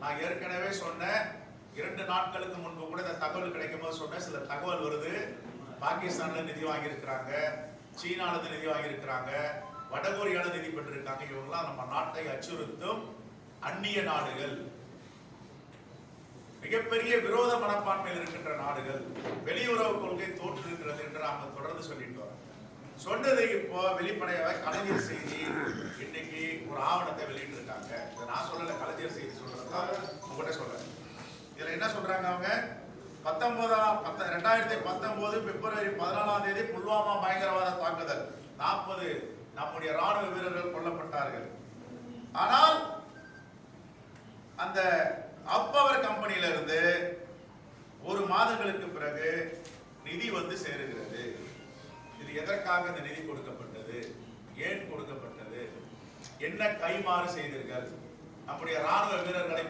நான் ஏற்கனவே சொன்ன 2 நாட்களுக்கு முன்பு கூட இந்த தகவல் கிடைக்கும் போது சொன்ன சில தகவல் வருது. பாகிஸ்தான்ல நிதி வாங்கியிருக்கிறாங்க, சீனால நிதி வாங்கியிருக்கிறாங்க, வடகொரியால நிதி பெற்றிருக்காங்க. இவங்கெல்லாம் நம்ம நாட்டை அச்சுறுத்தும் அந்நிய நாடுகள், மிகப்பெரிய விரோத மனப்பான்மையில் இருக்கின்ற நாடுகள், வெளியுறவு கொள்கை தோற்றிருக்கிறது என்று நாம தொடர்ந்து சொல்லிட்டு வரோம். சொன்னது இப்போ வெளிப்படையாக கலைஞர் செய்தி இன்னைக்கு ஒரு ஆவணத்தை வெளியிட்டு இருக்காங்க. இதை நான் சொல்லல, கலைஞர் செய்தி சொல்றதுதான் உங்ககிட்ட சொல்றேன். இதுல என்ன சொல்றாங்க அவங்க, 2019 பிப்ரவரி 14 புல்வாமா பயங்கரவாத தாக்குதல், 40 நம்முடைய ராணுவ வீரர்கள் கொல்லப்பட்டார்கள். ஆனால் அந்த அப்பவர் கம்பெனியில இருந்து 1 மாதங்களுக்கு பிறகு நிதி வந்து சேருகிறது. இது எதற்காக இந்த நிதி கொடுக்கப்பட்டது, ஏன் கொடுக்கப்பட்டது, என்ன கைமாறு செய்தீர்கள், நம்முடைய ராணுவ வீரர்களை